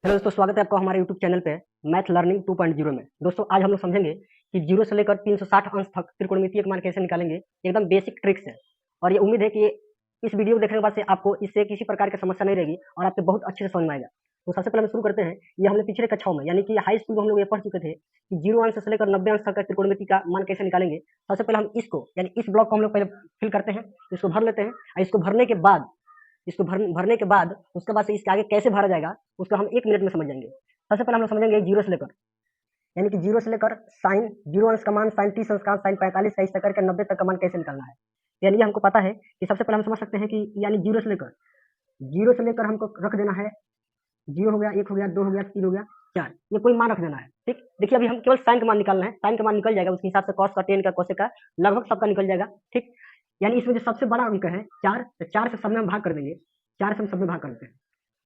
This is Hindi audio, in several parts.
हेलो दोस्तों, स्वागत है आपका हमारे यूट्यूब चैनल पे मैथ लर्निंग 2.0 में। दोस्तों आज हम लोग समझेंगे कि 0 से लेकर 360 अंश तक त्रिकोणमितीय मान कैसे निकालेंगे। एकदम बेसिक ट्रिक्स है और ये उम्मीद है कि इस वीडियो को देखने के बाद से आपको इससे किसी प्रकार की समस्या नहीं रहेगी और आपको बहुत अच्छे से समझ में आएगा। तो सबसे पहले हम शुरू करते हैं। ये हमने पिछले कक्षाओं में यानी कि हाई स्कूल में हम लोग ये पढ़ चुके थे कि 0 अंश से लेकर 90 अंश तक का त्रिकोणमिति का मान कैसे निकालेंगे। सबसे पहले हम इसको यानी इस ब्लॉक को हम लोग पहले फिल करते हैं, इसको भर लेते हैं और इसको भरने के बाद भरने के बाद उसके बाद से इसके आगे कैसे भरा जाएगा उसको हम 1 मिनट में समझ जाएंगे। सबसे पहले हम लोग समझेंगे 0 से लेकर यानी कि 0 से लेकर साइन 0 अंश का मान, साइन 30 अंश का, साइन 45 का, इस तक करके 90 तक का मान कैसे निकालना है। यानी ये हमको पता है कि सबसे पहले हम समझ सकते हैं कि यानी 0 से लेकर हमको रख देना है 0 हो गया, 1 हो गया, 2 हो गया, 3 हो गया, 4, ये कोई मान रख देना है। ठीक, देखिए अभी हम केवल साइन का मान निकालना है, साइन का मान निकल जाएगा, उसके हिसाब से कॉस का, टेन का, कोसेक का, लगभग सबका निकल जाएगा। ठीक, यानी इसमें जो सबसे बड़ा अंक है 4, तो 4 से सब में हम भाग कर देंगे, 4 से हम सब में भाग कर देते हैं,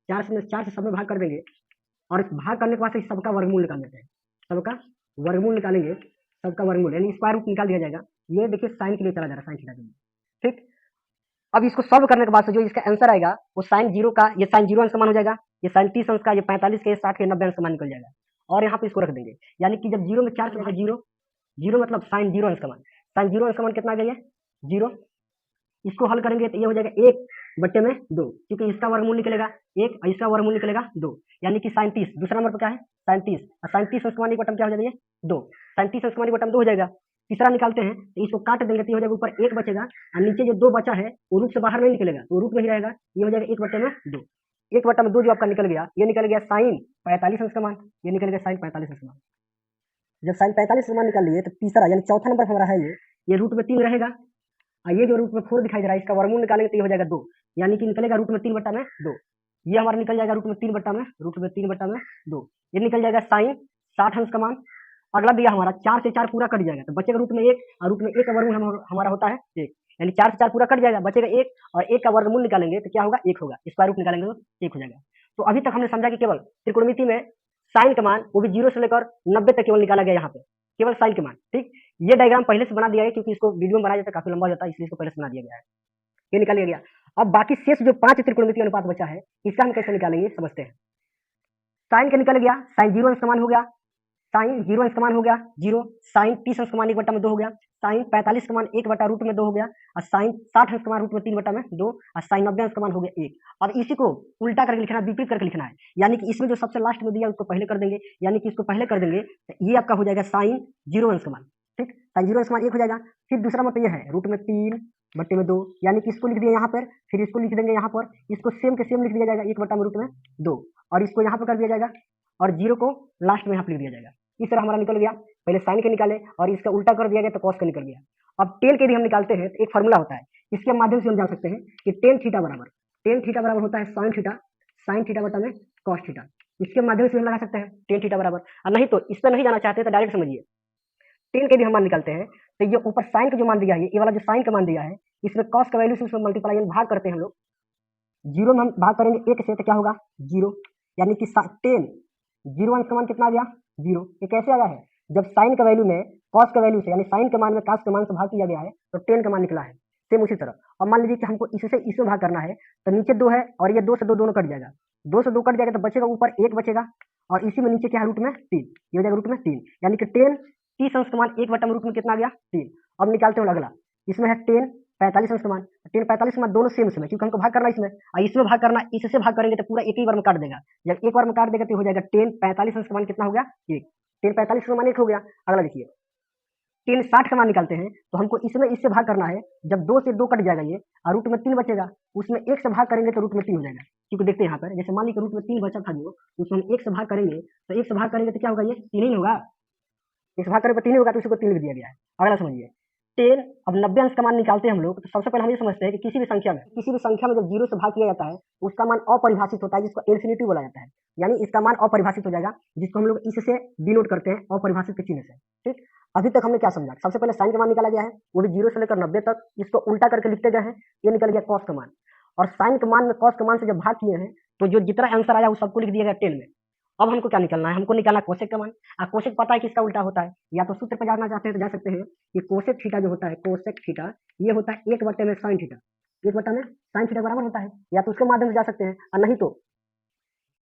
4 से सब में भाग कर देंगे और इस भाग करने के बाद से सबका वर्गमूल निकाल देते हैं। सबका वर्गमूल निकालेंगे, सबका वर्गमूल यानी स्क्वायर रूट निकाल दिया जाएगा। ये देखिए साइन के लिए चला जा रहा है, साइन थीटा के लिए। ठीक, अब इसको सॉल्व करने के बाद से जो इसका आंसर आएगा वो साइन 0 का, ये साइन 0 अंश का मान हो जाएगा, ये साइन 30 अंश का, ये 45 के, 60 के, 90 अंश का मान निकल जाएगा और यहाँ पे इसको रख देंगे। यानी कि जब 0 में 4 से भागा, 0 मतलब साइन 0 अंश का मान, साइन 0 अंश का मान कितना आ गया, 0। इसको हल करेंगे तो ये हो जाएगा 1/2, क्योंकि इसका वर्गमूल निकलेगा 1 और इसका वर्गमूल निकलेगा 2, यानी कि साइन 30 दूसरा नंबर पर क्या है, साइन 30, और साइन 30 अंश का मान 1/2 क्या हो जाएगा, ये 2, साइन 30 अंश का मान 1/2 हो जाएगा। तीसरा निकालते हैं तो इसको काट देंगे तो ये हो जाएगा, ऊपर 1 बचेगा और नीचे जो 2 बचा है वो रूट से बाहर नहीं निकलेगा, तो रूट में ही रहेगा। ये हो जाएगा 1/2, 1/2 जो आपका निकल गया, ये निकल गया साइन 45 अंश का मान, ये निकल गया साइन 45 अंश का मान। जब साइन 45 का मान निकाल लिए तो तीसरा यानी चौथा नंबर हमारा है, ये रूट में 3 रहेगा और ये जो रूट में 4 दिखाई दे रहा है इसका वर्गमूल निकालेंगे तो ये हो जाएगा 2, यानी कि निकलेगा रूट में 3/2। ये हमारा निकल जाएगा रूट में 3/2, ये निकल जाएगा साइन 60 अंश का मान। अगला दिया हमारा 4 से 4 पूरा कट जाएगा तो बचेगा रूट में 1 और रूट में 1 का वर्गमूल हमारा होता है 1, यानी 4 से 4 पूरा कट जाएगा, बचेगा 1 और 1 का वर्गमूल निकालेंगे तो क्या होगा, 1 होगा, स्क्वायर रूट निकालेंगे तो 1 हो जाएगा। तो अभी तक हमने समझा कि केवल त्रिकोणमिति में साइन का मान वो भी 0 से लेकर 90 तक केवल निकाला गया, यहाँ पे केवल साइन के मान। ठीक, ये डायग्राम पहले से बना दिया है क्योंकि इसको वीडियो में बनाया जाता है काफी लंबा हो जाता है, इसलिए इसको पहले से बना दिया गया है, ये निकाल लिया गया। अब बाकी शेष जो 5 त्रिकोणमितीय अनुपात बचा है इसका हम कैसे निकालेंगे समझते हैं। साइन का निकल गया, साइन 0 अंश का मान हो गया, साइन 0 अंश का मान हो गया 0, साइन 30 अंश का मान 1/2 हो गया, साइन 45 का मान 1/√2 हो गया और साइन 60 अंश का मान √3/2 और साइन 90 अंश का मान हो गया 1। अब इसी को उल्टा करके लिखना है, विपरीत करके लिखना है, यानी कि इसमें जो सबसे लास्ट में दिया उसको पहले कर देंगे, यानी कि इसको पहले कर देंगे तो ये आपका हो जाएगा साइन 0 अंश का मान। ठीक, साइन 0 अंश का मान 1 हो जाएगा। फिर दूसरा मतलब ये है √3/2, यानी कि इसको लिख दिया यहाँ पर, फिर इसको लिख देंगे यहाँ पर, इसको सेम के सेम लिख दिया जाएगा 1/√2 और इसको यहाँ पर कर दिया जाएगा और 0 को लास्ट में यहाँ पर लिख दिया जाएगा। इस तरह हमारा निकल गया, पहले साइन के निकाले और इसका उल्टा कर दिया गया तो कॉस का निकल गया। अब टेन के भी हम निकालते हैं तो एक फार्मूला होता है, इसके माध्यम से हम जान सकते हैं कि टेन थीटा बराबर होता है साइन थीटा बटा में कॉस थीटा। इसके माध्यम से हम लगा सकते हैं टेन थीटा बराबर, और नहीं तो इस पर नहीं जाना चाहते तो डायरेक्ट समझिए, टेन के भी हम मान निकालते हैं तो ये ऊपर साइन का जो मान दिया है, ये वाला जो साइन का मान दिया है, इसमें कॉस का वैल्यू से उसमें मल्टीप्लाई भाग करते हैं हम लोग, 0 में हम भाग करेंगे 1 से तो क्या होगा 0, यानी कि टेन 0 अंश का मान कितना आ गया 0। ये कैसे आया है, जब साइन का वैल्यू में कॉस का वैल्यू से यानी साइन के मान में कॉस के मान से भाग किया गया है तो टेन का मान निकला है। सेम उसी तरह अब मान लीजिए कि हमको इससे इसमें भाग करना है तो नीचे 2 है और ये 2 से 2 दोनों कट जाएगा, 2 से 2 कट जाएगा तो बचेगा ऊपर 1 बचेगा और इसी में नीचे क्या है रूट में 3, ये हो जाएगा रूट में 3, यानी कि टेन 30 अंश का मान 1/√में कितना आ गया 3। अब निकालते हैं अगला, इसमें है टेन 45 अंश का मान, टेन 45 का मान दोनों सेम इसमें, क्योंकि हमको भाग करना इसमें और इसमें भाग करना, इससे भाग करेंगे तो पूरा एक ही बार में काट देगा, जब एक बार में काट देगा तो हो जाएगा टेन 45 अंश का मान कितना हो गया 1, टेन 45 का मान 1 हो गया। अगला देखिए टेन 60 का मान निकालते हैं तो हमको इसमें इससे भाग करना है, जब 2 से 2 कट जाएगा ये और रूट में 3 बचेगा, उसमें 1 से भाग करेंगे तो रूट में 3 हो जाएगा, क्योंकि देखते हैं यहाँ पर जैसे मान लीजिए रूट में 3 बचा था जो, उसमें हम 1 से भाग करेंगे तो 1 से भाग करेंगे तो क्या होगा, ये 3 ही होगा, 1 से भाग करेंगे तो 3 ही होगा, तो उसको 3 लिख दिया गया है। अगला समझिए टेन, अब 90 अंश का मान निकालते हैं हम लोग तो सबसे पहले हम ये समझते हैं कि किसी भी संख्या में जब 0 से भाग किया जाता है उसका मान अपरिभाषित होता है, जिसको इन्फिनिटी बोला जाता है, यानी इसका मान अपरिभाषित हो जाएगा, जिसको हम लोग इससे डिनोट करते हैं अपरिभाषित के चिन्ह से। ठीक, अभी तक हमने क्या समझा, सबसे पहले साइन का मान निकाला गया है वो भी 0 से लेकर 90 तक, इसको उल्टा करके लिखते गए हैं, ये निकल गया कॉस का मान, और साइन के मान में कॉस के मान से जब भाग किए हैं तो जो जितना आंसर आया वो सबको लिख दिया गया टेन में। अब हमको क्या निकालना है, हमको निकालना कोसेक का मान, कोसेक पता है कि इसका उल्टा होता है, या तो सूत्र पर जाना चाहते हैं तो जा सकते हैं कि कोसेक थीटा जो होता है, कोसेक थीटा ये होता है 1/में साइन थीटा, 1/में साइन थीटा बराबर होता है, या तो उसके माध्यम से जा सकते हैं और नहीं तो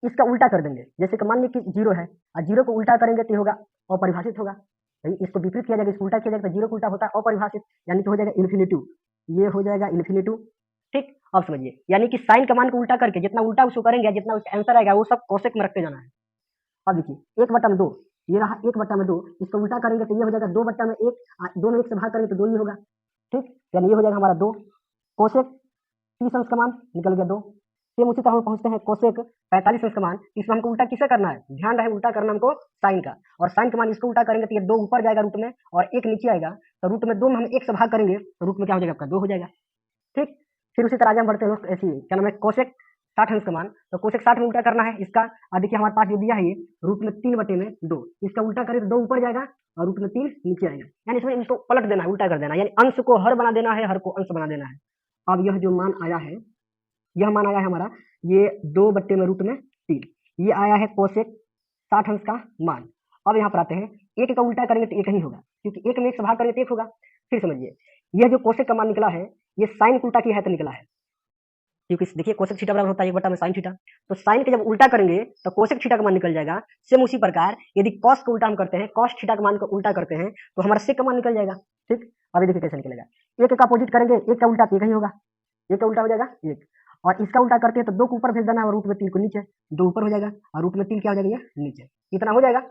इसका उल्टा कर देंगे। जैसे कि मान लीजिए कि 0 है और 0 को उल्टा करेंगे तो ये होगा अपरिभाषित होगा। इसको विपरीत किया जाएगा, इसको उल्टा किया जाएगा तो 0 को उल्टा होता है अपरिभाषित, यानी कि हो जाएगा इन्फिनिटिव। ये हो जाएगा इन्फिनिटिव। ठीक, अब समझिए, यानी कि साइन का मान को उल्टा करके जितना उल्टा उसको करेंगे, जितना उसका आंसर आएगा वो सब कोसेक में रखते जाना है। अब देखिए 1/2, ये रहा 1/2, इसको उल्टा करेंगे तो ये हो जाएगा 2/1, 2 में 1 से भाग करेंगे तो 2 ही होगा। ठीक, यानी ये हो जाएगा हमारा 2 कोसेक 30 अंश का मान निकल गया 2। सेम उसी तरह हम पहुंचते हैं कोसेक 45 अंश का मान। इसमें हमको उल्टा किसे करना है, ध्यान रहे उल्टा करना हमको साइन का, और साइन का मान इसको उल्टा करेंगे तो ये 2 ऊपर जाएगा रूट में और 1 नीचे आएगा, तो रूट में 2 में हम 1 से भाग करेंगे तो रूट में क्या हो जाएगा आपका 2 हो जाएगा। ठीक, फिर उसी तरह आगे हम बढ़ते हैं, ऐसी क्या नाम है कोसेक 60 अंश का मान, तो कोसेक 60 में उल्टा करना है इसका। और देखिए हमारे पास जो दिया है ये रूट में 3/2, इसका उल्टा करें तो 2 ऊपर जाएगा और रूट में 3 नीचे आएगा, यानी इसमें इसको पलट देना है, उल्टा कर देना है, यानी अंश को हर बना देना है, हर को अंश बना देना है। अब यह जो मान आया है, यह मान आया है हमारा ये 2/√3, ये आया है कोसेक 60 अंश का मान। अब यहाँ पर आते हैं, 1 का उल्टा करेंगे तो 1 ही होगा, क्योंकि 1 में 1 से भाग करेंगे तो 1 होगा। फिर समझिए, यह जो कोसेक का मान निकला है ये साइन को उल्टा किया है तो निकला है, क्योंकि देखिए कोसेक थीटा बराबर होता है 1 में साइन थीटा, तो साइन के जब उल्टा करेंगे तो कोसेक थीटा का मान निकल जाएगा। सेम उसी प्रकार यदि कॉस को उल्टा हम करते हैं, कॉस थीटा का मान को उल्टा करते हैं तो हमारा सेक का मान निकल जाएगा। ठीक, अभी देखिए कैसे निकलेगा, 1 का अपोजिट करेंगे, 1 का उल्टा 1 ही होगा, 1 का उल्टा हो जाएगा 1, और इसका उल्टा करते हैं तो 2 को ऊपर भेज देना है और रूट में 3 को नीचे, 2 ऊपर हो जाएगा और रूट में 3 क्या हो जाएगा ये नीचे, इतना हो जाएगा।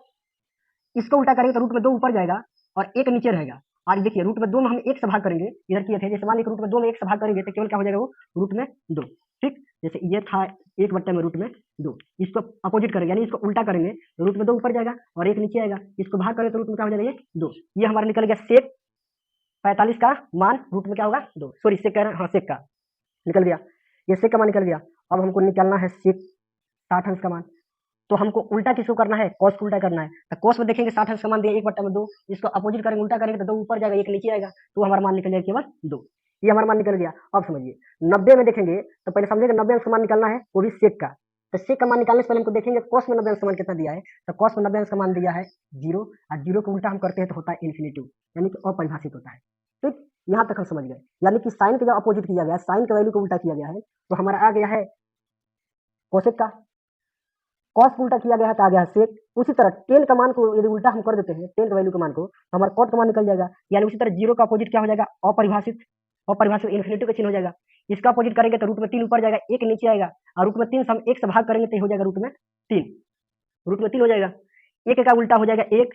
इसको उल्टा करेंगे तो रूट में 2 ऊपर जाएगा और 1 नीचे रहेगा, और देखिए रूट में 2 में हम 1 से भाग करेंगे, इधर किए थे, जैसे मान लीजिए रूट में 2 में 1 से भाग करेंगे तो केवल क्या हो जाएगा वो रूट में 2। ठीक, जैसे ये था 1/√2, इसको अपोजिट करेंगे यानी इसको उल्टा करेंगे तो रूट में 2 ऊपर जाएगा और 1 नीचे आएगा, इसको भाग करें तो रूट में क्या हो जाएगा ये 2। ये हमारा निकल गया सेक 45 का मान, रूट में क्या होगा 2, सॉरी सेक कह रहे हैं, हाँ सेक का निकल गया, ये सेक का मान निकल गया। अब हमको निकालना है सेक 60 अंश का मान, तो हमको उल्टा किसको करना है, कॉस को उल्टा करना है। तो कॉस में देखेंगे 60 अंश का मान दिया 1/2, इसको अपोजिट करेंगे उल्टा करेंगे तो 2 ऊपर जाएगा 1 नीचे आएगा, तो हमारा मान निकल जाएगा केवल 2। ये हमारा मान निकल गया। अब समझिए 90 में देखेंगे तो पहले समझेंगे 90 अंश का मान निकालना है, वो भी सेक का, तो सेक का मान निकालने से पहले हमको देखेंगे कॉस में 90 अंश का मान कितना दिया है, तो कॉस में 90 अंश का मान दिया है 0, और 0 को उल्टा हम करते हैं तो होता है इन्फिनिटिव, यानी कि अपरिभाषित होता है। ठीक, यहाँ तक हम समझ गए, यानी कि साइन का जब अपोजिट किया गया है, साइन के वैल्यू को उल्टा किया गया है, तो हमारा आ गया है कोसेक का, कॉस को उल्टा किया गया है तो आ गया है सेक। उसी तरह टेन का मान को यदि उल्टा हम कर देते हैं, टेन का वैल्यू के मान को, तो हमारा कॉट का मान निकल जाएगा, यानी उसी तरह 0 का अपोजिट क्या हो जाएगा अपरिभाषित, अपरिभाषित इन्फिनिटिव का चिन्ह हो जाएगा। इसका अपोजिट करेंगे तो रूट में 3 ऊपर जाएगा 1 नीचे आएगा, और रूट में 3 से हम 1 से भाग करेंगे तो हो जाएगा रूट में 3, रूट में 3 हो जाएगा। 1 का उल्टा हो जाएगा 1,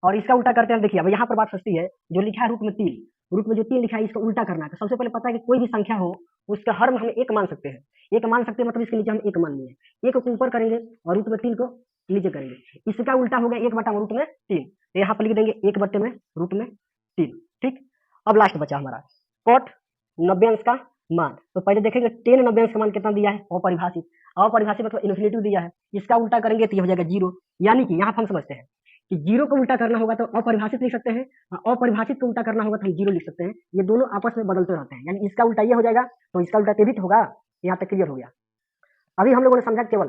और इसका उल्टा करते हैं, देखिए अब यहाँ पर बात फंसती है, जो लिखा है रूट में 3, रूट में जो 3 लिखा है इसको उल्टा करना है। तो सबसे पहले पता है कि कोई भी संख्या हो उसका हर में हम 1 मान सकते हैं, 1 मान सकते हैं मतलब इसके नीचे हम 1 मान लिए, 1 को ऊपर करेंगे और रूट में 3 को नीचे करेंगे, इसका उल्टा हो गया 1/√3, तो यहाँ पर लिख देंगे 1/√3। ठीक, अब लास्ट बचा हमारा कॉट 90 अंश का मान, तो पहले देखेंगे टेन 90 अंश का मान कितना दिया है अपरिभाषित, अपरिभाषित मतलब इन्फिनिटिव दिया है, इसका उल्टा करेंगे तो ये हो जाएगा 0, यानी कि यहाँ पर हम समझते हैं कि 0 को उल्टा करना होगा तो अपरिभाषित लिख सकते हैं, अपरिभाषित को उल्टा करना होगा तो हम 0 लिख सकते हैं, ये दोनों आपस में बदलते रहते हैं, यानी इसका उल्टा ये हो जाएगा तो इसका उल्टा भी होगा। यहाँ तक क्लियर हो गया। अभी हम लोगों ने समझा केवल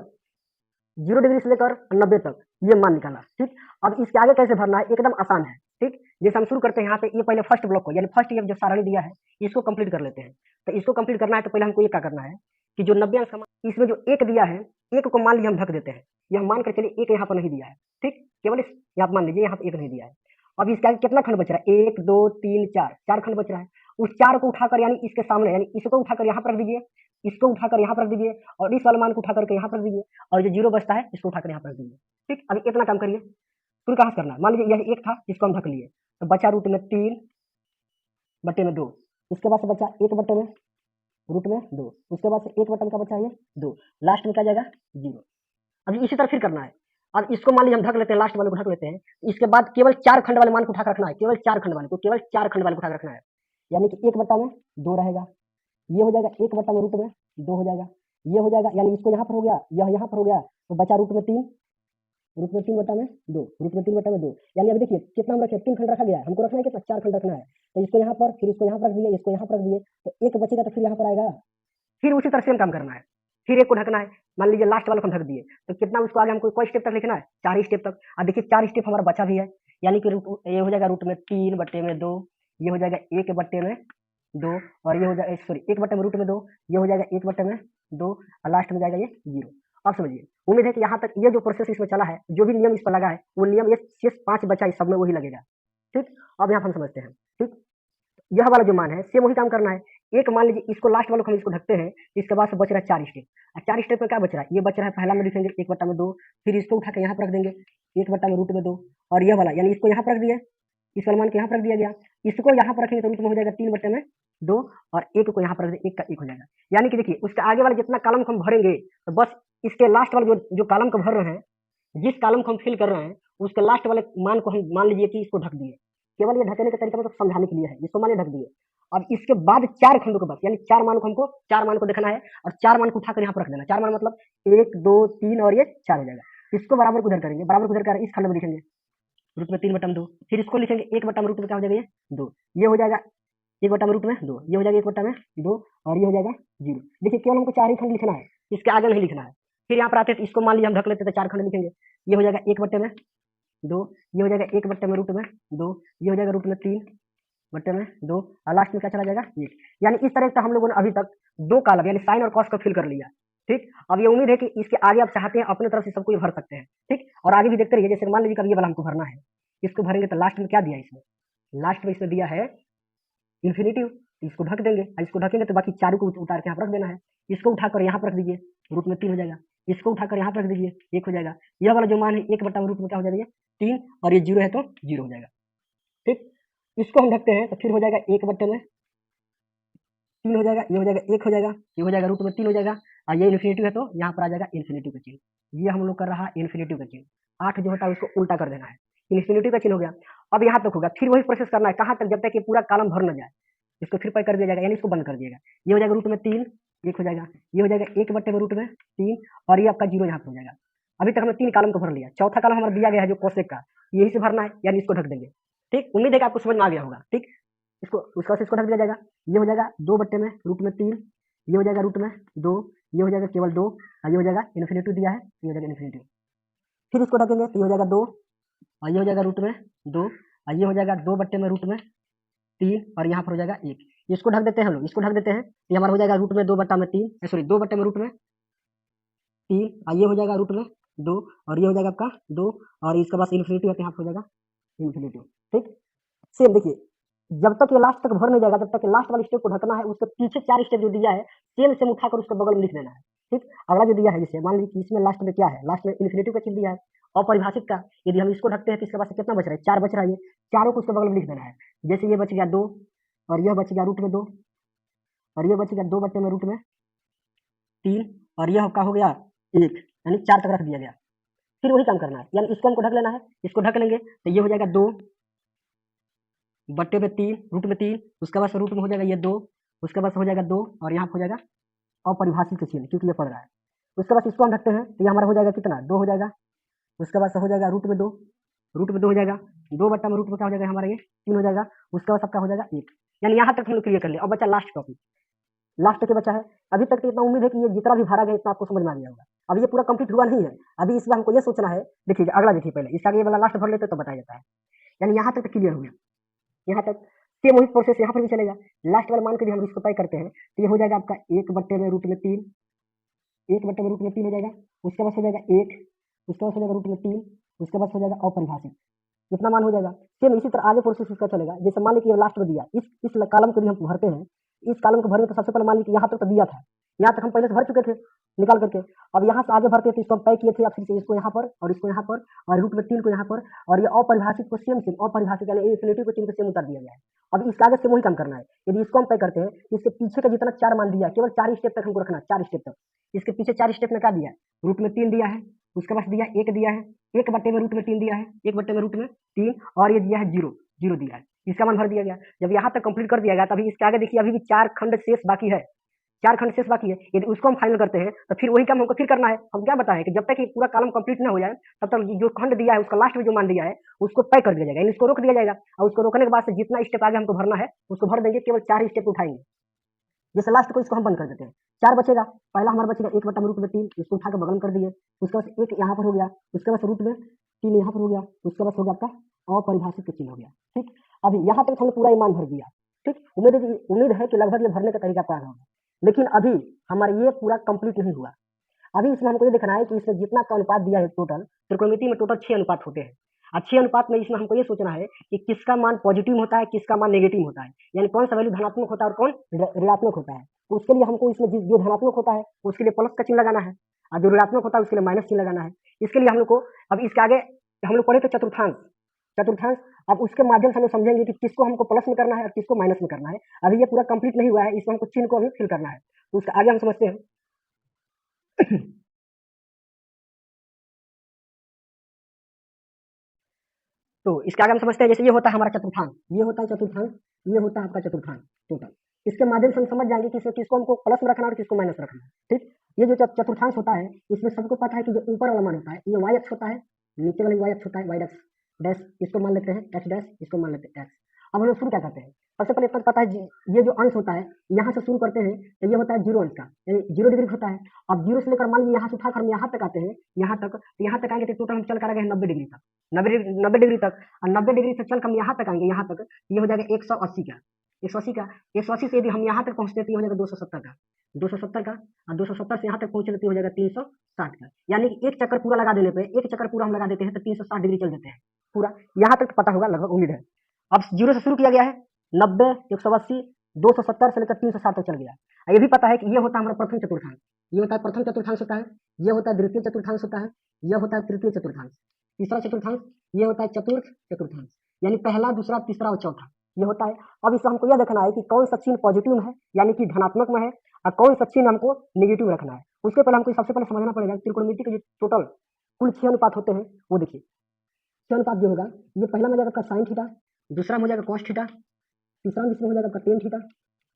0 डिग्री से लेकर 90 तक ये मान निकाला। ठीक, अब इसके आगे कैसे भरना है एकदम आसान है। ठीक, जैसे हम शुरू करते हैं यहाँ पे, ये पहले फर्स्ट ब्लॉक को यानी फर्स्ट ये जो सारणी दिया है इसको कंप्लीट कर लेते हैं। तो इसको कंप्लीट करना है तो पहले हमको ये क्या करना है कि जो 90 अंश का मान, इसमें जो 1 दिया है, 1 को मान लीजिए हम ढक देते हैं, यह मान कर चलिए 1 यहाँ पर नहीं दिया है। ठीक, केवल इस यहाँ मान लीजिए यहाँ पर 1 नहीं दिया है। अब इसके आगे कितना खंड बच रहा है, 1 2 3 4, 4 खंड बच रहा है। उस 4 को उठाकर यानी इसके सामने, यानी इसको उठाकर यहाँ पर रख दीजिए, इसको उठाकर यहाँ पर रख दीजिए, और इस वाले मान को उठाकर यहाँ पर रख दीजिए, और जो 0 बचता है इसको उठाकर यहाँ पर रख दीजिए। ठीक, अब इतना काम करिए, शुरू कहाँ से करना है, मान लीजिए यह 1 था इसको हम ढक लिए, तो बचा रूट में 3/2, इसके बाद से बचा 1/√2, उसके बाद से 1 का बचा ये 2, लास्ट में क्या जाएगा 0। अभी इसी तरह फिर करना है। अब इसको मान लीजिए हम ढक लेते हैं, लास्ट वाले को ढक लेते हैं, इसके बाद केवल 4 खंड वाले मान को उठा रखना है, केवल 4 खंड वाले को, केवल 4 खंड वाले को उठा रखना है, यानी कि 1/2 रहेगा, ये हो जाएगा 1/√2 हो जाएगा, ये हो जाएगा, यानी इसको यहाँ पर हो गया, यह यहाँ पर हो गया, तो बचा रूट में 3/2, रूट में 3/2, यानी अभी देखिए कितना हम रखे, 3 खंड रखा गया है, हमको रखना है कितना, 4 खंड रखना है, तो इसको यहाँ पर, फिर इसको यहाँ पर रख दिए, इसको यहाँ पर रख दिए, तो 1 बचेगा तो फिर यहाँ पर आएगा, फिर उसी तरह सेम काम करना है, फिर 1 को ढकना है, मान लीजिए लास्ट वाला को हम ढक दिए, तो कितना उसको आगे हमको कोई स्टेप तक लिखना है, 4 स्टेप तक। अब देखिए 4 स्टेप हमारा बचा भी है, यानी कि ये हो जाएगा रूट में 3/2, ये हो जाएगा 1/2, और ये हो जाएगा सॉरी 1/√2, ये हो जाएगा 1/2, और लास्ट में जाएगा ये 0। आप समझिए। उम्मीद है कि यहाँ तक ये जो प्रोसेस इसमें चला है, जो भी नियम इस पर लगा है, वो नियम ये शेष 5 बचा इस सब में वही लगेगा। ठीक? अब यहाँ हम समझते हैं। ठीक? यह वाला जो मान है सेम वही काम करना है। एक मान लीजिए इसको लास्ट वाले को हम इसको ढकते हैं, इसके बाद से बच रहा है 4 स्टेप। 4 स्टेप में क्या बच रहा है? ये बच रहा है पहला में लिखेंगे 1/2, फिर इसको उठा के यहाँ पर रख देंगे 1/√2 और यह वाला यानी इसको यहाँ पर रख दिया, इस वाले मान को यहाँ पर रख दिया गया। इसको यहाँ पर रखेंगे तो रूट में हो जाएगा 3/2 और 1 को यहाँ पर रख दें, 1 का 1 हो जाएगा। यानी कि देखिए उसके आगे वाला जितना कॉलम को हम भरेंगे तो बस इसके लास्ट वाले जो कॉलम को भर रहे हैं, जिस कॉलम को हम फिल कर रहे हैं, उसके लास्ट वाले मान को हम मान लीजिए कि इसको ढक दिए। केवल ये ढकने का तरीका मतलब समझाने के लिए है, इसको मान ढक दिए। अब इसके बाद 4 खंडों के बस यानी 4 मान को हमको 4 मान को देखना है और 4 मान को उठाकर यहाँ पर रख देना। 4 मान मतलब 1, 2, 3 और ये 4 हो जाएगा। इसको बराबर को उधर करेंगे, बराबर को उधर कर इस खंड में लिखेंगे रूट में 3/2, फिर इसको लिखेंगे 1/√2 में क्या हो जाएगा ये 2, ये हो जाएगा 1/√2, ये हो जाएगा 1/2 और ये हो जाएगा 0। देखिए केवल हमको 4 ही खंड लिखना है, इसके आगे नहीं लिखना है। फिर यहाँ पर आते हैं तो इसको मान लीजिए हम ढक लेते हैं तो 4 खंड लिखेंगे। ये हो जाएगा 1/2, ये हो जाएगा 1/√2, ये हो जाएगा √3/2 और लास्ट में क्या चला जाएगा 1। यानी इस तरह से हम लोगों ने अभी तक 2 कॉलम यानी साइन और कॉस को फिल कर लिया। ठीक? अब ये उम्मीद है कि इसके आगे आप चाहते हैं अपने तरफ से सब कुछ भर सकते हैं। ठीक? और आगे भी देखते रहिए। जैसे मान लीजिए कभी ये वाला हमको भरना है, इसको भरेंगे तो लास्ट में क्या दिया इसमें? लास्ट में इसमें दिया है इन्फिनिटिव, इसको ढक देंगे और इसको ढकेंगे तो बाकी चारों को उतार के यहाँ पर रख देना है। इसको उठाकर यहाँ पर रख दीजिए, रूट में 3 हो जाएगा। इसको उठाकर यहाँ पर रख दीजिए, 1 हो जाएगा। यह वाला जो मान है 1/√2 में क्या हो जाएगा ये 3 और ये 0 है तो 0 हो जाएगा। ठीक? इसको हम ढकते हैं तो फिर हो जाएगा 1/3 हो जाएगा, ये हो जाएगा 1 हो जाएगा, ये हो जाएगा √3 हो जाएगा और ये इन्फिनिटिव है तो यहाँ पर आ जाएगा इन्फिनिटिव का चिन्ह। ये हम लोग कर रहा है इन्फिनिटिव का चिन्ह। 8 जो होता है उसको उल्टा कर देना है, इन्फिनिटिव का चिन्ह हो गया। अब यहाँ तक होगा, फिर वही प्रोसेस करना है। कहाँ तक? जब तक ये पूरा कॉलम भर न जाए। इसको फिर पैक कर दिया जाएगा यानी इसको बंद कर दिएगा। ये हो जाएगा √3, 1 हो जाएगा, ये हो जाएगा 1/√3 और ये आपका 0 यहाँ पर हो जाएगा। अभी तक हमने 3 कॉलम को भर लिया। चौथा कॉलम हमारा दिया गया है जो कोसेक का, यही से भरना है यानी इसको ढक देंगे। ठीक? उम्मीद है कि आपको समझ में आ गया होगा। ठीक? इसको उसका से इसको ढक दिया जाएगा। ये हो जाएगा 2/√3, ये हो जाएगा √2, ये हो जाएगा केवल 2 और ये हो जाएगा इन्फिनिटिव दिया है, ये हो जाएगा इन्फिनिटिव। फिर इसको ढकेंगे तो ये हो जाएगा 2 और ये हो जाएगा √2 और ये हो जाएगा 2/√3 और यहाँ पर हो जाएगा 1। इसको ढक देते हैं हम लोग, इसको ढक देते हैं, ये हमारा हो जाएगा √2/3 सॉरी 2/√3 और ये हो जाएगा √2 और ये हो जाएगा आपका 2 और इसके पास इन्फिनिटिव है तो यहाँ पर हो जाएगा इन्फिनिटिव। ठीक? सेम देखिए, जब तक ये लास्ट तक भर नहीं जाएगा, जब तक लास्ट वाले स्टेप को ढकना है, उसके पीछे 4 स्टेप जो दिया है सेम उठाकर उसके बगल में लिख देना है। ठीक? अगला जो दिया है, जैसे मान लीजिए कि इसमें लास्ट में क्या है, लास्ट में इन्फिनिटिव का चिन्ह दिया है अपरिभाषित का। यदि हम इसको ढकते हैं तो इसके पास कितना बच रहा है? 4 बच रहा है। ये चारों को उसके बगल में लिख देना है। जैसे ये बच गया 2 और यह बच गया √2 और ये बच गया 2/√3 और यह आपका हो गया 1 यानी 4 तक रख दिया गया। फिर वही काम करना है, यानी इसको हमको ढक लेना है। इसको ढक लेंगे तो ये हो जाएगा 2/3 √3, उसके बाद रूट में हो जाएगा ये 2, उसके बाद हो जाएगा 2 और यहाँ हो जाएगा अपरिभाषित चिन्ह क्योंकि ये पड़ रहा है। उसके बाद इसको हम ढकते हैं तो ये हमारा हो जाएगा कितना? 2 हो जाएगा। उसके बाद हो जाएगा √2 हो जाएगा, 2/√2 क्या हो जाएगा हमारा ये 3 हो जाएगा। उसके बाद सबका हो जाएगा 1। यानी यहाँ तक हम लोग क्लियर कर लिया। अब बचा लास्ट टॉपिक, लास्ट के बचा है। अभी तक तो इतना उम्मीद है कि ये जितना भी भरा गया इतना आपको समझ में आ गया होगा। अब ये पूरा कंप्लीट हुआ नहीं है, अभी इसमें हमको ये सोचना है। देखिए अगला देखिए, पहले इसका आगे ये वाला लास्ट भर लेते तो बताया जाता है। यानी यहाँ तक तो क्लियर हो गया, यहाँ तक सेम वही प्रोसेस यहाँ पर भी चलेगा। लास्ट वाले मान के भी हम इसको तय करते हैं तो ये हो जाएगा आपका 1/√3 हो जाएगा। उसके बाद हो जाएगा 1, उसके बाद हो जाएगा √3, उसके बाद हो जाएगा अपरिभाषित, इतना मान हो जाएगा। सेम इसी तरह आगे प्रोसेस इसका चलेगा। जैसे मान लीजिए लास्ट में दिया, इस कॉलम को भी हम भरते हैं। इस कॉलम को भरने तो सबसे पहले मान लीजिए यहाँ तक तो दिया था, यहाँ तक हम पहले से भर चुके थे निकाल करके। अब यहाँ से आगे भरते थे, इसको हम तय किए थे अब फिर से इसको यहाँ पर और इसको यहाँ पर और √3 को यहाँ पर और ये अपरिभाषित को सेम अपरिभाषित यानी इन्फिनिटी को चिन्ह सेम उतार दिया गया है। अब इसके आगे से वही काम करना है। यदि इसको हम तय करते हैं, इसके पीछे का जितना 4 मान दिया, केवल 4 स्टेप तक हमको रखना, 4 स्टेप तक। इसके पीछे 4 स्टेप में क्या दिया है? √3 दिया है, उसके बाद दिया 1 दिया है, 1/√3 दिया है, 1/√3 और ये दिया है 0 दिया है। इसका मान भर दिया गया। जब यहाँ तक कंप्लीट कर दिया गया तभी इसके आगे देखिए अभी भी 4 खंड शेष बाकी है, 4 खंड शेष बाकी है। यदि उसको हम फाइनल करते हैं तो फिर वही काम हमको फिर करना है। हम क्या बताएं कि जब तक ये पूरा कॉलम कंप्लीट ना हो जाए तब तक जो खंड दिया है उसका लास्ट में जो मान दिया है उसको तय कर दिया जाएगा, यानी इसको रोक दिया जाएगा और उसको रोकने के बाद से जितना स्टेप आगे हमको भरना है उसको भर देंगे, केवल 4 स्टेप उठाएंगे। जैसे लास्ट को इसको हम बंद कर देते हैं, 4 बचेगा। पहला हमारा बचेगा 1/√3, इसको उठा के बगल में कर दिए। उसके बाद 1 यहाँ पर हो गया, उसके बाद √3 यहाँ पर हो गया, उसके बाद हो गया आपका अपरिभाषित का चिन्ह हो गया। ठीक, अभी यहाँ तक हमने पूरा ईमान भर दिया। ठीक, उम्मीद है कि लगभग ये भरने का तरीका आपको आना होगा। लेकिन अभी हमारा ये पूरा कंप्लीट नहीं हुआ। अभी इसमें हमको ये देखना है कि इसमें जितना का अनुपात दिया है टोटल त्रिकोणमिति में टोटल 6 अनुपात होते हैं। 6 अनुपात में इसमें हमको ये सोचना है कि किसका मान पॉजिटिव होता है, किसका मान नेगेटिव होता है, यानी कौन सा वैल्यू धनात्मक होता है और कौन ऋणात्मक होता है। तो उसके लिए हमको इसमें जो धनात्मक होता है उसके लिए प्लस का चिन्ह लगाना है और जो ऋणात्मक होता है उसके लिए माइनस चिन्ह लगाना है। इसके लिए हम लोग को अब इसके आगे हम लोग पढ़े थे चतुर्थांश। चतुर्थांश अब उसके माध्यम से हम लोग समझेंगे कि किसको हमको प्लस में करना है और किसको माइनस में करना है। अभी ये पूरा कंप्लीट नहीं हुआ है, इसमें हमको चिन्ह को अभी फिल करना है, तो उसके आगे हम समझते हैं। तो इसके आगे हम समझते हैं, जैसे ये होता है हमारा चतुर्थांश, ये होता है चतुर्थांश, ये होता है आपका चतुर्थांश टोटल। इसके माध्यम से हम समझ जाएंगे कि इसमें किसको हमको प्लस में रखना है और किसको माइनस रखना है। ठीक, ये जो चतुर्थांश होता है इसमें सबको पता है कि जो ऊपर वाला मान होता है ये वाई अक्ष होता है, नीचे वाला वाई अक्ष होता है, वाई अक्ष डैश, इसको मान लेते हैं एक्स डैश, इसको मान लेते हैं एक्स। अब हम लोग शुरू क्या करते हैं, सबसे पहले इतना पता है ये जो अंश होता है यहाँ से शुरू करते हैं तो ये होता है 0 अंश का, यानी 0 डिग्री होता है। अब 0 से लेकर मान लीजिए यहाँ से उठाकर हम यहाँ तक आते हैं, यहाँ तक आएंगे तो टोटल हम चल कर आएंगे 90 डिग्री तक, 90 डिग्री तक, और 90 डिग्री से चल हम यहाँ तक आएंगे, यहाँ तक ये हो जाएगा 180 का, 180 से यदि हम यहाँ तक पहुँचते तो ये हो जाएगा 270 का, 270 का, और 270 से यहाँ तक पहुँचे तो हो जाएगा 360 का। यानी कि एक चक्कर पूरा लगा देने पे, एक चक्कर पूरा हम लगा देते हैं तो 360 डिग्री चल देते हैं पूरा। यहाँ तक पता होगा लगभग, उम्मीद है। अब 0 से शुरू किया गया है, 90, 180, 270 से लेकर 360 तक चल गया। ये भी पता है कि ये होता है हमारा प्रथम चतुर्थांश, ये होता है प्रथम चतुर्थांश होता है, ये होता है द्वितीय चतुर्थांश होता है, यह होता है तृतीय चतुर्थांश, तीसरा चतुर्थांश, ये होता है चतुर्थ चतुर्थांश, यानी पहला, दूसरा, तीसरा और चौथा ये होता है। अब इसमें हमको यह देखना है कि कौन सा चिन्ह पॉजिटिव में है, यानी कि धनात्मक में है, और कौन सा चिन्ह हमको नेगेटिव रखना है। उसके पहले हमको सबसे पहले समझना पड़ेगा त्रिकोणमिति के जो टोटल कुल 6 अनुपात होते हैं वो देखिए। 6 अनुपात जो होगा, ये पहला में हो जाएगा आपका साइन थीटा, दूसरा में हो जाएगा कॉस थीटा, तीसरा में इसमें हो जाएगा आपका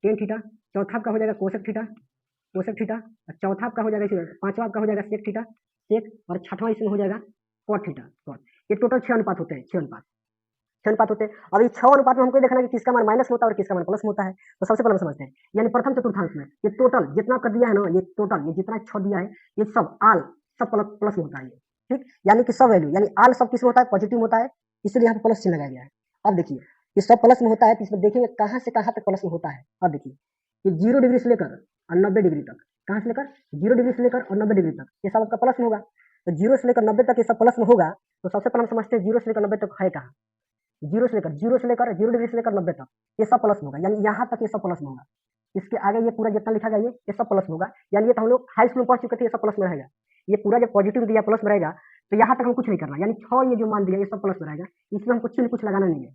टेन थीटा, चौथा आपका हो जाएगा कोसेक थीटा, और चौथा आपका हो जाएगा इसमें, पांचवा आपका हो जाएगा सेक थीटा, और छठवां इसमें हो जाएगा कॉट थीटा, कॉट। ये टोटल 6 अनुपात होते हैं, 6 अनुपात होते हैं। अब इस 6 अनुपात में हमको देखना है कि किसका मान माइनस होता है और किसका मान प्लस में होता है। तो सबसे पहले हम समझते हैं, यानी प्रथम चतुर्थांश में ये टोटल जितना कर दिया है ना, ये टोटल ये जितना 6 दिया है ये सब आल सब प्लस में होता है। ठीक, यानी कि सब वैल्यू, यानी आल सब किस में होता है, पॉजिटिव होता है, इसलिए यहाँ पे प्लस चिन्ह लगाया गया है। अब देखिए ये सब प्लस में होता है, तो इसमें देखेंगे कहाँ से कहाँ तक प्लस में होता है। अब देखिए ये 0 डिग्री से लेकर और 90 डिग्री तक, कहाँ से लेकर 0 डिग्री से लेकर और 90 डिग्री तक ये सब आपका प्लस में होगा। तो 0 से लेकर 90 तक ये सब प्लस में होगा। तो सबसे पहले हम समझते हैं 0 से लेकर 90 तक है कहाँ, 0 से लेकर 0 डिग्री से लेकर 90 तक ये सब प्लस में होगा, यानी यहाँ तक ये सब प्लस में होगा। इसके आगे ये पूरा जितना लिखा गया ये सब प्लस में होगा, यानी ये तो हम लोग हाई स्कूल में पढ़ चुके थे, ये सब प्लस में रहेगा। ये पूरा जब पॉजिटिव दिया प्लस में रहेगा तो यहाँ तक हम कुछ नहीं करना, यानी 6 ये जो मान दिया ये सब प्लस में रहेगा, इसमें हमको चिन्ह कुछ लगाना नहीं है।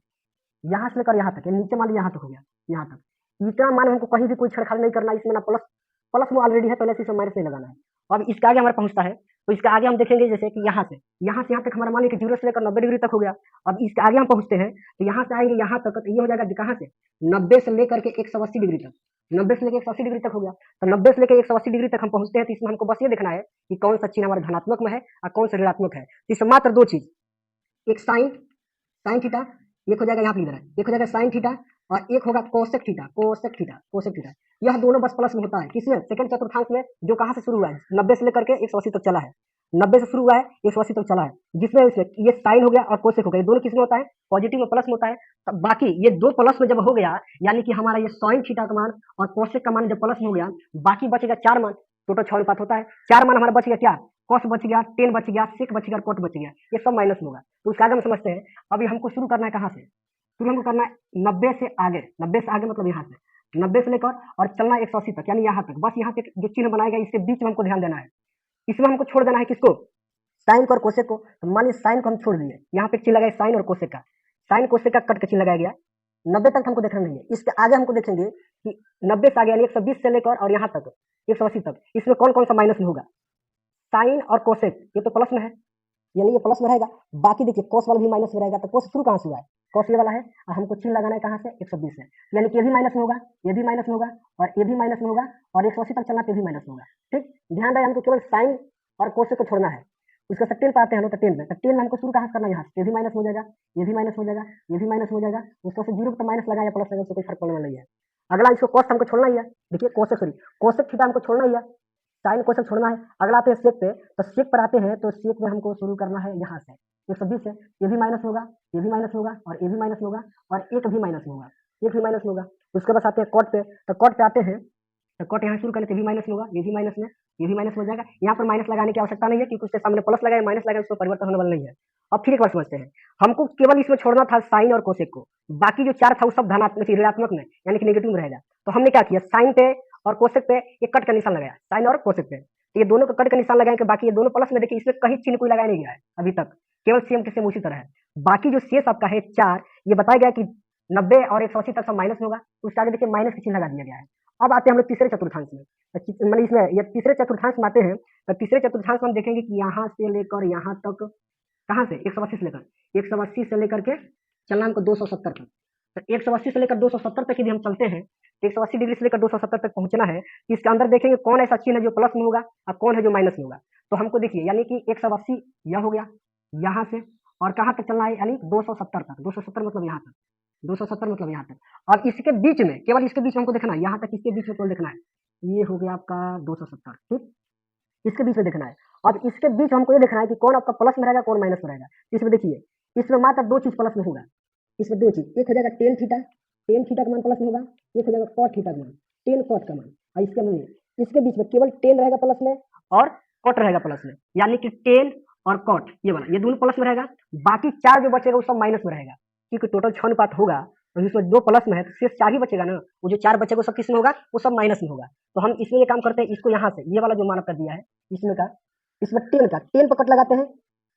यहाँ से लेकर यहाँ तक, नीचे मान लिया यहाँ तक हो गया, यहाँ तक इतना मान हमको कहीं भी कोई छेड़छाड़ नहीं करना, इसमें ना प्लस में ऑलरेडी है, पहले से इसमें माइनस नहीं लगाना है। अब इसके आगे हमारा पहुंचता है, तो इसके आगे हम देखेंगे जैसे कि यहाँ से यहाँ तक हमारा मान लीजिए 0 से लेकर 90 डिग्री तक हो गया। अब इसके आगे हम पहुंचते हैं तो यहाँ से आएंगे यहाँ तक, तो ये हो जाएगा कहाँ से 90 से लेकर के 180 डिग्री तक, 90 से लेकर 180 डिग्री तक हो गया। तो 90 से लेकर 180 डिग्री तक हम पहुंचते हैं, तो इसमें हमको बस ये देखना है कि कौन सा चिन्ह हमारा धनात्मक में है और कौन सा ऋणात्मक है। तो इसमें मात्र 2 चीज, एक साइन थीटा, एक हो जाएगा यहाँ पे इधर है, एक हो जाएगा साइन थीटा और एक होगा कोसेक थीटा। यह दोनों बस प्लस में होता है, किसमें, सेकंड चतुर्थांश में, जो कहाँ से शुरू हुआ है 90 से लेकर के 180 तक चला है, 90 से शुरू हुआ है 180 तक चला है, जिसमें ये साइन हो गया और कोसेक हो गया, ये दोनों किसमें होता है, पॉजिटिव में, प्लस में होता है। तो बाकी ये 2 प्लस में जब हो गया, यानी कि हमारा ये साइन थीटा का मान और कोसेक का मान जब प्लस में हो गया, बाकी बचेगा 4 मान, टोटल 6 अनुपात होता है, 4 मान हमारा बच गया, क्या, कॉस बच गया, टेन बच गया, सेक बच गया, कॉट बच गया, ये सब माइनस में होगा। तो उसका आगे हम समझते हैं। अभी हमको शुरू करना है कहाँ से, शुरू हमको करना है 90 से आगे, 90 से आगे मतलब यहाँ से 90 से लेकर और चलना 180 तक, यानी यहाँ तक, बस यहाँ पे जो चिन्ह बनाएगा इसके बीच में हमको ध्यान देना है। इसमें हमको छोड़ देना है किसको, साइन को और कोसेक को। तो मान लीजिए साइन को हम छोड़ दिए, यहाँ पे चिन्ह लगाए साइन और कोसेक का, साइन कोसेक का कट का चिन्ह लगाया गया। 90 तक हमको देखना नहीं है, इसके आगे हमको देखेंगे कि 90 से आगे यानी 120 से लेकर और यहाँ तक 180 तक, इसमें कौन कौन सा माइनस में होगा, साइन और कोसेक ये तो प्लस में है, यानी ये प्लस में रहेगा। बाकी देखिए कोस वाला भी माइनस में रहेगा, तो कोस शुरू कहाँ से हुआ है, कोस ये वाला है, और हमको चिन्ह लगाना है कहाँ से, 120 से, यानी कि ये भी माइनस में होगा, ये भी माइनस में होगा, और ये भी माइनस में होगा, और 180 तक चलना, ये भी माइनस में होगा। ठीक, ध्यान रहे हमको केवल साइन और कोसेक को छोड़ना है। उसके बाद 10 पे आते हैं हम लोग, 10 में, तो 10 में हमको शुरू कहाँ से करना है, यहाँ से, ये भी माइनस हो जाएगा, ये भी माइनस हो जाएगा, ये भी माइनस हो जाएगा, उसको से 0 पे माइनस लगाया प्लस लगाया, उससे कोई फर्क पड़ने वाला नहीं है। अगला इसको कोस हमको छोड़ना ही है, देखिए कोसेक थीटा हमको छोड़ना ही है, साइन कोसेक छोड़ना है। अगला आते हैं सेक पे, तो सेक पर आते हैं, तो सेक में हमको शुरू करना है यहाँ से 120 से, ये भी माइनस होगा, ये भी माइनस होगा, और ये भी माइनस होगा, और एक भी माइनस होगा, एक भी माइनस होगा। उसके बाद आते हैं कॉट पे, तो कॉट पे आते हैं तो कट यहाँ शुरू करें तो भी माइनस में होगा, ये भी माइनस में, ये भी माइनस में हो जाएगा। यहाँ पर माइनस लगाने की आवश्यकता नहीं है क्योंकि उसके सामने प्लस लगाए माइनस लगाए उसमें परिवर्तन होने वाला नहीं है। अब फिर एक बार समझते हैं, हमको केवल इसमें छोड़ना था साइन और कोसेक को, बाकी जो 4 था वो सब धनात्मक ऋणात्मक में यानी कि नेगेटिव में रहेगा। तो हमने क्या किया, साइन पे और कोसेक पे एक कट का निशान लगाया, साइन और कोसेक पे, तो ये दोनों का कट का निशान लगाएंगे, बाकी ये दोनों प्लस में, देखिए इसमें कहीं चिन्ह कोई लगाया नहीं गया है अभी तक, केवल सेम टू सेम उसी तरह है। बाकी जो शेष आपका है 4, ये बताया गया कि 90 और 180 तक सब माइनस में होगा, तो उसके आगे देखिए माइनस का चिन्ह लगा दिया गया है। अब आते हैं हम लोग तीसरे चतुर्थांश में, मतलब इसमें ये तीसरे चतुर्थांश में आते हैं, तो तीसरे चतुर्थांश में हम देखेंगे कि यहाँ से लेकर यहाँ तक, कहाँ से 180 से लेकर 180 से लेकर के चलना हमको 270 तक, तो 180 से लेकर 270 तक यदि हम चलते हैं, 180 डिग्री से लेकर 270 तक पहुंचना है, इसके अंदर देखेंगे कौन ऐसा चिन्ह है जो प्लस में होगा और कौन है जो माइनस में होगा। तो हमको देखिए यानी कि 180 यह हो गया यहाँ से, और कहाँ तक चलना है, यानी 270 तक, 270 मतलब यहाँ तक, 270 मतलब यहाँ तक। अब इसके बीच में, केवल इसके बीच में हमको देखना है, यहाँ तक इसके बीच में केवल देखना है, ये हो गया आपका 270, ठीक, इसके बीच में देखना है। अब इसके बीच हमको ये देखना है कि कौन आपका प्लस में रहेगा कौन माइनस में रहेगा। इसमें देखिए, इसमें मात्र 2 चीज प्लस में होगा, इसमें 2 चीज, एक हो जाएगा टेन थीटा, टेन थीटा का मान प्लस में होगा, एक हो जाएगा कॉट थीटा का मान, टेन कॉट का मान, और इसके बीच में केवल टेन रहेगा प्लस में और कॉट रहेगा प्लस में, यानी कि टेन और कॉट ये वाला, ये दोनों प्लस में रहेगा, बाकी 4 जो बचेगा वो सब माइनस में रहेगा, क्योंकि टोटल 6 अनुपात होगा, तो इसमें 2 प्लस में है तो शेष 4 ही बचेगा ना, वो जो 4 बचेगा वो सब किस में होगा, वो सब माइनस में होगा। तो हम इसमें ये काम करते हैं, इसको यहाँ से ये वाला जो मान आपका दिया है इसमें का, इसमें 10 का 10 पे कट लगाते हैं,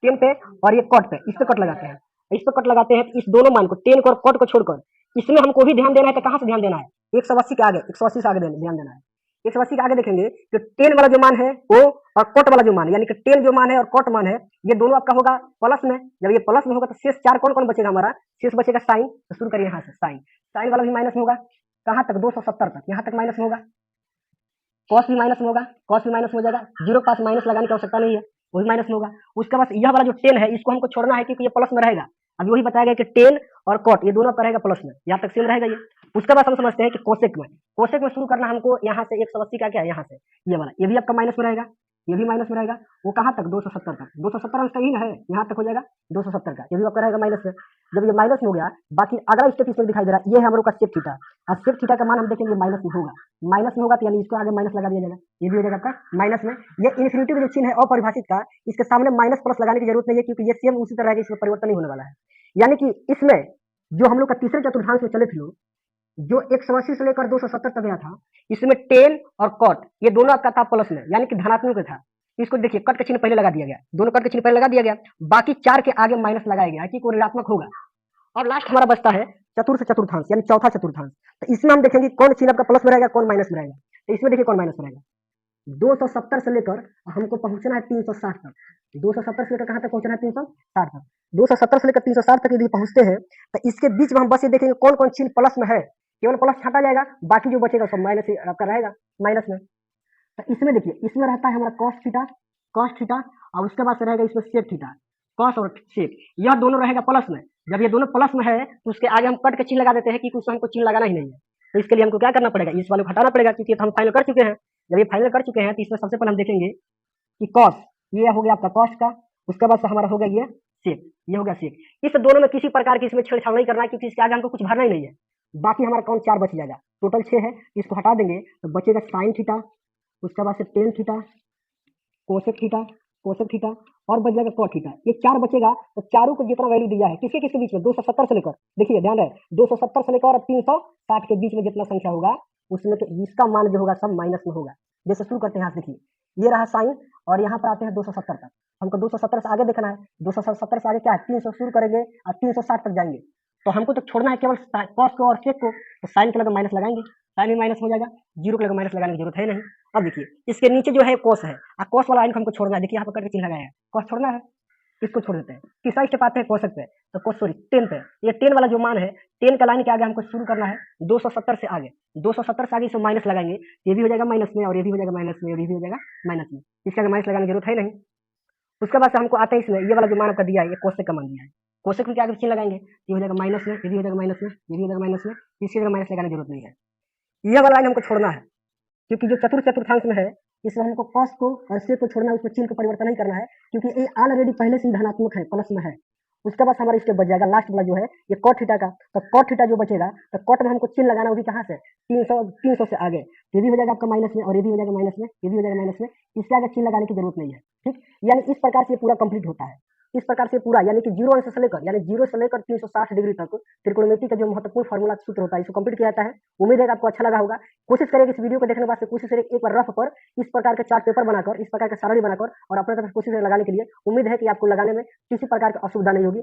10 पे, और ये कट पे, इस पे कट लगाते हैं, इस पे कट लगाते हैं, इस दोनों मान को 10 को और कट को छोड़कर इसमें हमको भी ध्यान देना है। तो कहाँ से ध्यान देना है, 180 के आगे, 180 से आगे ध्यान देना है। 180 के आगे देखेंगे तो 10 वाला जो मान है वो और कट वाला जो मान है, यानी कि 10 जो मान है और कट मान है, ये दोनों आपका होगा प्लस में। जब ये प्लस में होगा तो शेष 4 कौन कौन बचेगा हमारा, शेष बचेगा साइन। तो शुरू करिए यहाँ से, साइन, साइन वाला भी माइनस में होगा, कहाँ तक 270 तक, यहाँ तक माइनस में होगा। कॉस भी माइनस में होगा, कॉस भी माइनस में हो जाएगा, जीरो पास माइनस लगाने की आवश्यकता नहीं है, वही माइनस में होगा। उसके बाद यह वाला जो 10 है इसको हमको छोड़ना है क्योंकि ये प्लस में रहेगा। अभी वही बताया गया कि 10 और कॉट ये दोनों का रहेगा प्लस में, यहाँ तक सेम रहेगा ये। उसके बाद हम समझते हैं कि कोसेक में, कोसेक में शुरू करना हमको यहाँ से 180 का क्या है, यहाँ से ये वाला, ये भी आपका माइनस में रहेगा, ये भी माइनस में रहेगा, वो कहाँ तक 270 तक, 270 अंश का ही ना है, यहाँ तक हो जाएगा 270 का, ये भी आपका रहेगा माइनस में। जब ये माइनस में हो गया, बाकी अगला स्टेप इसमें दिखाई दे रहा है, ये है हम लोग का सेक थीटा, और सेक थीटा का मान हम देखेंगे माइनस में होगा, माइनस में होगा तो यानी इसको आगे माइनस लगा दिया जाएगा, ये भी हो जाएगा आपका माइनस में। ये इन्फिनिटी का जो चिन्ह है अपरिभाषित का, इसके सामने माइनस प्लस लगाने की जरूरत नहीं है क्योंकि ये सेम उसी तरह रहेगा, इसमें परिवर्तन नहीं होने वाला है। यानी कि इसमें जो हम लोग का तीसरे चतुर्थांश में चले थे लोग, जो 180 से लेकर 270 तक गया था, इसमें 10 और कॉट ये दोनों आपका था प्लस में, यानी कि धनात्मक में था। इसको देखिए कट का चिन्ह पहले लगा दिया गया, दोनों कट का चिन्ह पहले लगा दिया गया, बाकी 4 के आगे माइनस लगाया गया कि कोई ऋणात्मक होगा। और लास्ट हमारा बचता है चतुर्थ चतुर्थांश यानी चौथा चतुर्थांश। तो इसमें हम देखेंगे कौन चिन्ह आपका प्लस में रहेगा कौन माइनस में रहेगा। तो इसमें देखिए कौन माइनस में रहेगा, 270 से लेकर हमको पहुंचना है 360 तक, 270 से लेकर कहां तक पहुंचना है 360 तक, 270 से लेकर 360 तक यदि पहुंचते हैं तो इसके बीच में हम बस ये देखेंगे कौन कौन चिन्ह प्लस में है, केवल प्लस छाटा जाएगा, बाकी जो बचेगा सब माइनस आपका रहेगा माइनस में। तो इसमें देखिए इसमें रहता है हमारा कॉस थीटा और उसके बाद से रहेगा इसमें सेक थीटा, कॉस और सेक यह दोनों रहेगा प्लस में। जब ये दोनों प्लस में है तो उसके आगे हम कट के चिन्ह लगा देते हैं कि उसमें हमको चिन्ह लगाना ही नहीं है। तो इसके लिए हमको क्या करना पड़ेगा, इस वाले को हटाना पड़ेगा क्योंकि हम फाइनल कर चुके हैं। जब ये फाइनल कर चुके हैं तो इसमें सबसे पहले हम देखेंगे कि कॉस ये हो गया आपका कॉस का, उसके बाद से हमारा हो गया ये सेक, ये हो गया सेक। इस दोनों में किसी प्रकार की इसमें छेड़छाड़ नहीं करना है क्योंकि इसके आगे हमको कुछ भरना ही नहीं है। बाकी हमारा कौन 4 बच जाएगा, टोटल 6 है, इसको हटा देंगे तो बचेगा साइन थीटा, उसके बाद से टेन थीटा, कोसेक थीटा और बच जाएगा कॉट थीटा। ये 4 बचेगा तो चारों को जितना वैल्यू दिया है किसके किसके बीच में 270 से लेकर, देखिए ध्यान रहे 270 से लेकर और 360 के बीच में जितना संख्या होगा उसमें तो इसका मान जो होगा सब माइनस में होगा। जैसे शुरू करते हैं यहाँ से, देखिए ये रहा साइन और यहाँ पर आते हैं 270 तक, हमको 270 से आगे देखना है, 270 से आगे क्या है 300 शुरू करेंगे और 360 तक जाएंगे। तो हमको तो छोड़ना है केवल कॉस को और सेक को, तो साइन के लगे माइनस लगाएंगे, साइन भी माइनस हो जाएगा, जीरो के लगे माइनस लगाने की जरूरत है नहीं। अब देखिए इसके नीचे जो है कॉस है, कॉस वाला लाइन को हमको छोड़ना है, देखिए यहाँ पर करके चिन्ह लगाया है, कॉस छोड़ना है, इसको छोड़ देते हैं। तीसरा स्टेप आते हैं कोसेक पे, तो कोस सॉरी 10 पे, ये 10 वाला जो मान है 10 का लाइन के आगे हमको शुरू करना है 270 से आगे, 270 से आगे इसको माइनस लगाएंगे, ये भी हो जाएगा माइनस में और ये भी हो जाएगा माइनस में और ये भी हो जाएगा माइनस में, इसके आगे माइनस लगाने की जरूरत है नहीं। उसके बाद से हमको आते हैं इसमें ये वाला जो मान आपका दिया है, ये कोसेक का मान दिया है, कोसेक में आगे चिन्ह लगाएंगे, ये हो जाएगा माइनस में, ये भी हो जाएगा माइनस में, ये भी हो जाएगा माइनस में, इसके आगे माइनस लगाने की जरूरत नहीं है। यह वाला लाइन हमको छोड़ना है क्योंकि जो चतुर्थांश में है इसमें हमको कॉस को और सेक को छोड़ना है, उसमें चिन्ह को परिवर्तन नहीं करना है क्योंकि ये ऑलरेडी पहले से ही धनात्मक है, प्लस में है। उसके बाद हमारा स्टेप बच जाएगा लास्ट वाला जो है ये कॉट थीटा का, तो कॉट थीटा जो बचेगा तो कॉट में हमको चिन्ह लगाना होगी कहाँ से 300 से आगे, ये भी हो जाएगा आपका माइनस में और ये भी हो जाएगा माइनस में, ये भी हो जाएगा माइनस में, इसके आगे चिन्ह लगाने की जरूरत नहीं है, ठीक। यानी इस प्रकार से ये पूरा कंप्लीट होता है। इस प्रकार से पूरा यानी कि 0 अंश से लेकर यानी 0 से लेकर 360 डिग्री तक त्रिकोणमिति का जो महत्वपूर्ण फार्मूला सूत्र होता है इसको कंप्लीट किया जाता है। उम्मीद है कि आपको अच्छा लगा होगा। कोशिश करें इस वीडियो को देखने के बाद से कोशिश करें एक बार रफ पर इस प्रकार के चार्ट पेपर बनाकर, इस प्रकार के सारणी बनाकर और अपने तरफ से कोशिश लगाने के लिए। उम्मीद है कि आपको लगाने में किसी प्रकार की असुविधा नहीं होगी।